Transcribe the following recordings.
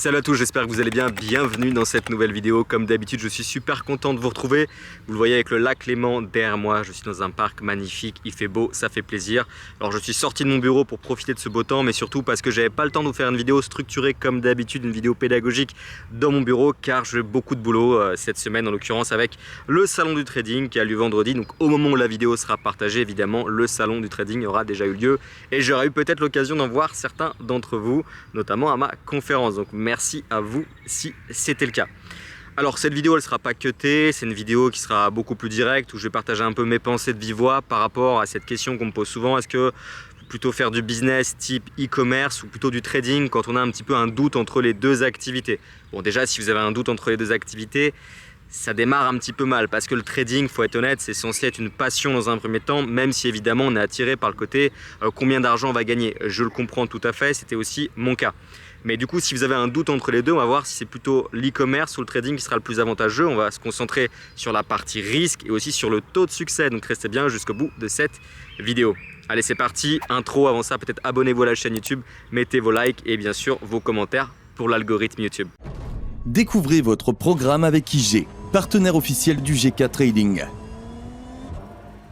Salut à tous, j'espère que vous allez bien, bienvenue dans cette nouvelle vidéo. Comme d'habitude, je suis super content de vous retrouver. Vous le voyez avec le lac Léman derrière moi, je suis dans un parc magnifique, il fait beau, ça fait plaisir. Alors je suis sorti de mon bureau pour profiter de ce beau temps, mais surtout parce que j'avais pas le temps de vous faire une vidéo structurée comme d'habitude, une vidéo pédagogique dans mon bureau, car j'ai beaucoup de boulot cette semaine, en l'occurrence avec le salon du trading qui a lieu vendredi. Donc au moment où la vidéo sera partagée, évidemment, le salon du trading aura déjà eu lieu et j'aurai eu peut-être l'occasion d'en voir certains d'entre vous, notamment à ma conférence. Donc merci à vous si c'était le cas. Alors cette vidéo elle sera pas cutée, c'est une vidéo qui sera beaucoup plus directe où je vais partager un peu mes pensées de vive voix par rapport à cette question qu'on me pose souvent. Est-ce que plutôt faire du business type e-commerce ou plutôt du trading quand on a un petit peu un doute entre les deux activités? Bon, déjà si vous avez un doute entre les deux activités, ça démarre un petit peu mal parce que le trading, faut être honnête, c'est censé être une passion dans un premier temps, même si évidemment on est attiré par le côté combien d'argent on va gagner. Je le comprends tout à fait, c'était aussi mon cas. Mais du coup, si vous avez un doute entre les deux, on va voir si c'est plutôt l'e-commerce ou le trading qui sera le plus avantageux. On va se concentrer sur la partie risque et aussi sur le taux de succès. Donc restez bien jusqu'au bout de cette vidéo. Allez, c'est parti. Intro, avant ça, peut-être abonnez-vous à la chaîne YouTube, mettez vos likes et bien sûr vos commentaires pour l'algorithme YouTube. Découvrez votre programme avec IG, partenaire officiel du GK Trading.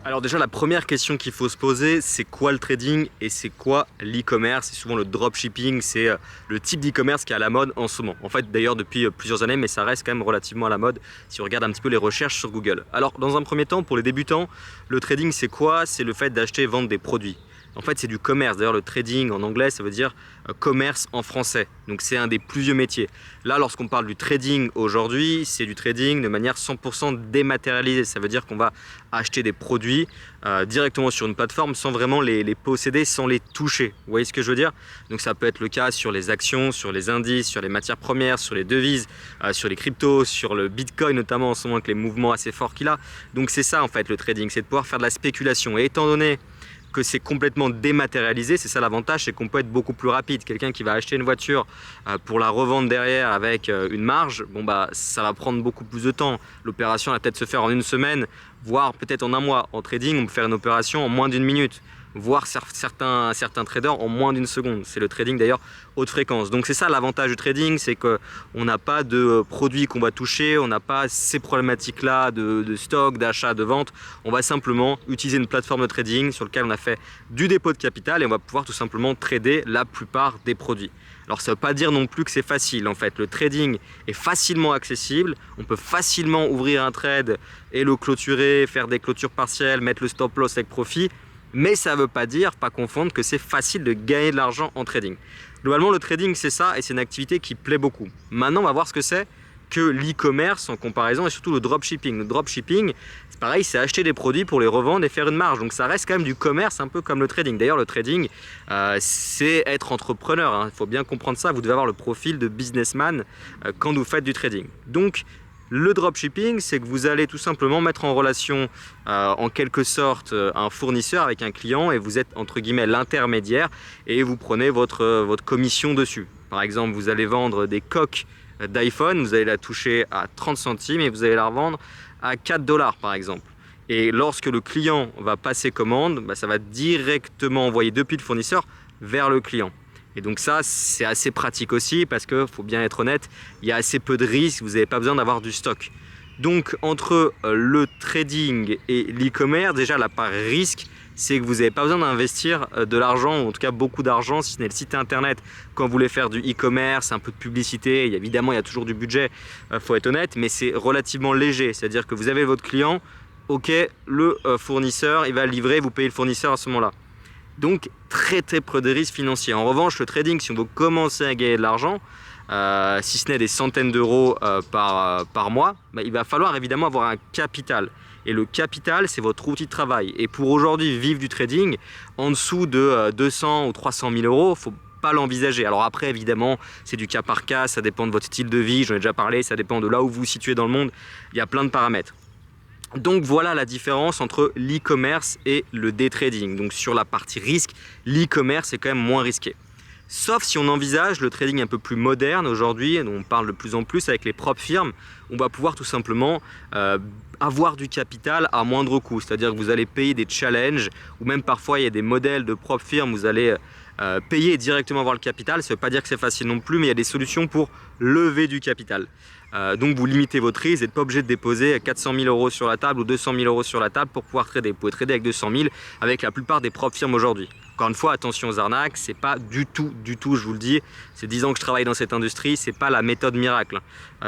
Alors déjà, la première question qu'il faut se poser, c'est quoi le trading et c'est quoi l'e-commerce? C'est souvent le dropshipping, c'est le type d'e-commerce qui est à la mode en ce moment. En fait, d'ailleurs, depuis plusieurs années, mais ça reste quand même relativement à la mode si on regarde un petit peu les recherches sur Google. Alors, dans un premier temps, pour les débutants, le trading, c'est quoi? C'est le fait d'acheter et vendre des produits. En fait, c'est du commerce. D'ailleurs, le trading en anglais, ça veut dire commerce en français. Donc, c'est un des plus vieux métiers. Là, lorsqu'on parle du trading aujourd'hui, c'est du trading de manière 100% dématérialisée. Ça veut dire qu'on va acheter des produits directement sur une plateforme sans vraiment les posséder, sans les toucher. Vous voyez ce que je veux dire? Donc, ça peut être le cas sur les actions, sur les indices, sur les matières premières, sur les devises, sur les cryptos, sur le Bitcoin notamment en ce moment avec les mouvements assez forts qu'il a. Donc, c'est ça en fait le trading, c'est de pouvoir faire de la spéculation. Et étant donné que c'est complètement dématérialisé, c'est ça l'avantage, c'est qu'on peut être beaucoup plus rapide. Quelqu'un qui va acheter une voiture pour la revendre derrière avec une marge, bon bah ça va prendre beaucoup plus de temps. L'opération va peut-être se faire en une semaine, voire peut-être en un mois. En trading, on peut faire une opération en moins d'une minute, voire certains traders en moins d'une seconde. C'est le trading d'ailleurs haute fréquence. Donc c'est ça l'avantage du trading, c'est qu'on n'a pas de produits qu'on va toucher, on n'a pas ces problématiques-là de stock, d'achat, de vente. On va simplement utiliser une plateforme de trading sur laquelle on a fait du dépôt de capital et on va pouvoir tout simplement trader la plupart des produits. Alors ça ne veut pas dire non plus que c'est facile. En fait, le trading est facilement accessible. On peut facilement ouvrir un trade et le clôturer, faire des clôtures partielles, mettre le stop loss avec profit. Mais ça ne veut pas dire, pas confondre, que c'est facile de gagner de l'argent en trading. Globalement, le trading, c'est ça et c'est une activité qui plaît beaucoup. Maintenant, on va voir ce que c'est que l'e-commerce en comparaison et surtout le dropshipping. Le dropshipping, c'est pareil, c'est acheter des produits pour les revendre et faire une marge. Donc ça reste quand même du commerce un peu comme le trading. D'ailleurs, le trading, c'est être entrepreneur. Hein. Il faut bien comprendre ça. Vous devez avoir le profil de businessman quand vous faites du trading. Donc, le dropshipping, c'est que vous allez tout simplement mettre en relation en quelque sorte un fournisseur avec un client et vous êtes entre guillemets l'intermédiaire et vous prenez votre commission dessus. Par exemple, vous allez vendre des coques d'iPhone, vous allez la toucher à 30 centimes et vous allez la revendre à 4 $ par exemple. Et lorsque le client va passer commande, bah, ça va directement envoyer depuis le fournisseur vers le client. Et donc ça, c'est assez pratique aussi parce que, faut bien être honnête, il y a assez peu de risques, vous n'avez pas besoin d'avoir du stock. Donc entre le trading et l'e-commerce, déjà la part risque, c'est que vous n'avez pas besoin d'investir de l'argent, ou en tout cas beaucoup d'argent, si ce n'est le site internet. Quand vous voulez faire du e-commerce, un peu de publicité, évidemment il y a toujours du budget, faut être honnête, mais c'est relativement léger. C'est-à-dire que vous avez votre client, ok, le fournisseur, il va livrer, vous payez le fournisseur à ce moment-là. Donc très peu de risques financiers. En revanche, le trading, si on veut commencer à gagner de l'argent, si ce n'est des centaines d'euros par mois, bah, il va falloir évidemment avoir un capital. Et le capital, c'est votre outil de travail. Et pour aujourd'hui vivre du trading, en dessous de 200 ou 300 000 euros, il ne faut pas l'envisager. Alors après, évidemment, c'est du cas par cas, ça dépend de votre style de vie, j'en ai déjà parlé, ça dépend de là où vous vous situez dans le monde, il y a plein de paramètres. Donc voilà la différence entre l'e-commerce et le day trading. Donc sur la partie risque, l'e-commerce est quand même moins risqué. Sauf si on envisage le trading un peu plus moderne aujourd'hui, dont on parle de plus en plus avec les propres firmes, on va pouvoir tout simplement avoir du capital à moindre coût. C'est-à-dire que vous allez payer des challenges, ou même parfois il y a des modèles de propres firmes, vous allez payer et directement avoir le capital. Ça ne veut pas dire que c'est facile non plus, mais il y a des solutions pour lever du capital. Donc vous limitez votre risque, vous n'êtes pas obligé de déposer 400 000 euros sur la table ou 200 000 euros sur la table pour pouvoir trader. Vous pouvez trader avec 200 000 avec la plupart des propres firmes aujourd'hui. Encore une fois, attention aux arnaques, c'est pas du tout, je vous le dis, c'est 10 ans que je travaille dans cette industrie, c'est pas la méthode miracle.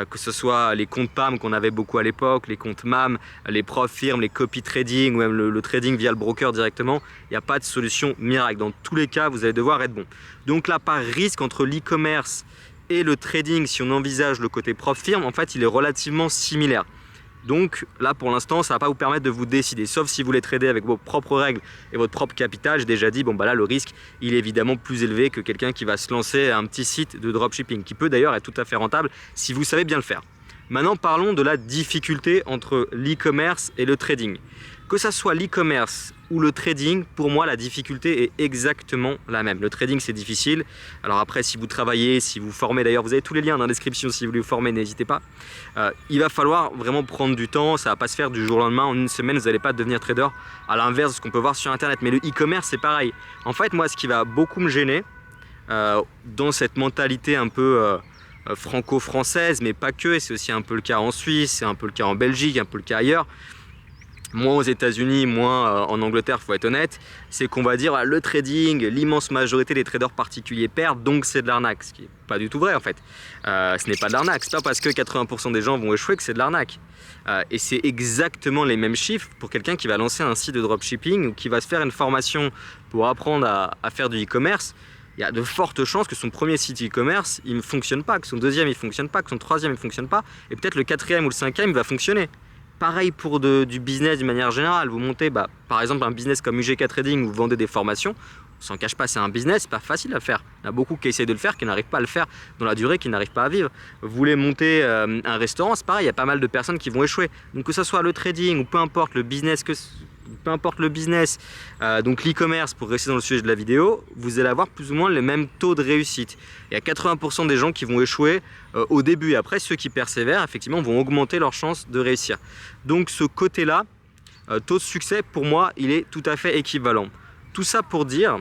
Que ce soit les comptes PAM qu'on avait beaucoup à l'époque, les comptes MAM, les propres firmes, les copy trading ou même le trading via le broker directement, il n'y a pas de solution miracle. Dans tous les cas, vous allez devoir être bon. Donc là, par risque entre l'e-commerce et le trading, si on envisage le côté propre firme, en fait, il est relativement similaire. Donc là, pour l'instant, ça ne va pas vous permettre de vous décider, sauf si vous voulez trader avec vos propres règles et votre propre capital. J'ai déjà dit, bon bah là, le risque, il est évidemment plus élevé que quelqu'un qui va se lancer à un petit site de dropshipping, qui peut d'ailleurs être tout à fait rentable si vous savez bien le faire. Maintenant, parlons de la difficulté entre l'e-commerce et le trading. Que ça soit l'e-commerce ou le trading, pour moi, la difficulté est exactement la même. Le trading, c'est difficile. Alors après, si vous travaillez, si vous formez, d'ailleurs, vous avez tous les liens dans la description si vous voulez vous former, n'hésitez pas. Il va falloir vraiment prendre du temps. Ça ne va pas se faire du jour au lendemain. En une semaine, vous n'allez pas devenir trader, à l'inverse de ce qu'on peut voir sur Internet. Mais le e-commerce, c'est pareil. En fait, moi, ce qui va beaucoup me gêner dans cette mentalité un peu franco-française, mais pas que, et c'est aussi un peu le cas en Suisse, c'est un peu le cas en Belgique, un peu le cas ailleurs, moins aux États-Unis, moins en Angleterre, il faut être honnête, c'est qu'on va dire le trading, l'immense majorité des traders particuliers perdent, donc c'est de l'arnaque, ce qui n'est pas du tout vrai en fait. Ce n'est pas de l'arnaque, c'est pas parce que 80% des gens vont échouer que c'est de l'arnaque. Et c'est exactement les mêmes chiffres pour quelqu'un qui va lancer un site de dropshipping ou qui va se faire une formation pour apprendre à faire du e-commerce. Il y a de fortes chances que son premier site e-commerce, il ne fonctionne pas, que son deuxième, il ne fonctionne pas, que son troisième, il ne fonctionne pas, et peut-être le quatrième ou le cinquième, il va fonctionner. Pareil pour du business d'une manière générale. Vous montez, par exemple, un business comme UGK Trading où vous vendez des formations, on s'en cache pas, c'est un business, c'est pas facile à faire. Il y en a beaucoup qui essayent de le faire, qui n'arrivent pas à le faire dans la durée, qui n'arrivent pas à vivre. Vous voulez monter un restaurant, c'est pareil, il y a pas mal de personnes qui vont échouer. Donc que ce soit le trading ou peu importe le business, donc l'e-commerce, pour rester dans le sujet de la vidéo, vous allez avoir plus ou moins le même taux de réussite. Il y a 80% des gens qui vont échouer au début, et après ceux qui persévèrent, effectivement, vont augmenter leurs chances de réussir. Donc ce côté-là, taux de succès, pour moi, il est tout à fait équivalent. Tout ça pour dire,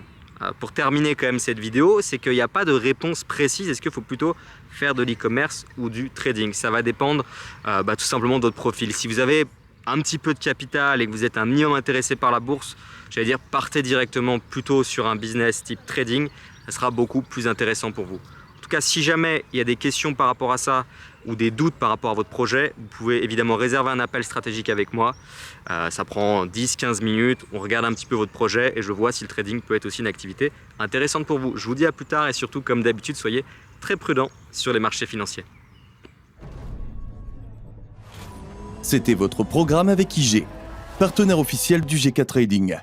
pour terminer quand même cette vidéo, c'est qu'il n'y a pas de réponse précise. Est-ce qu'il faut plutôt faire de l'e-commerce ou du trading? Ça va dépendre tout simplement de votre profil. Si vous avez un petit peu de capital et que vous êtes un minimum intéressé par la bourse, j'allais dire partez directement plutôt sur un business type trading, ça sera beaucoup plus intéressant pour vous. En tout cas, si jamais il y a des questions par rapport à ça ou des doutes par rapport à votre projet, vous pouvez évidemment réserver un appel stratégique avec moi. Ça prend 10-15 minutes, on regarde un petit peu votre projet et je vois si le trading peut être aussi une activité intéressante pour vous. Je vous dis à plus tard et surtout, comme d'habitude, soyez très prudents sur les marchés financiers. C'était votre programme avec IG, partenaire officiel du GK Trading.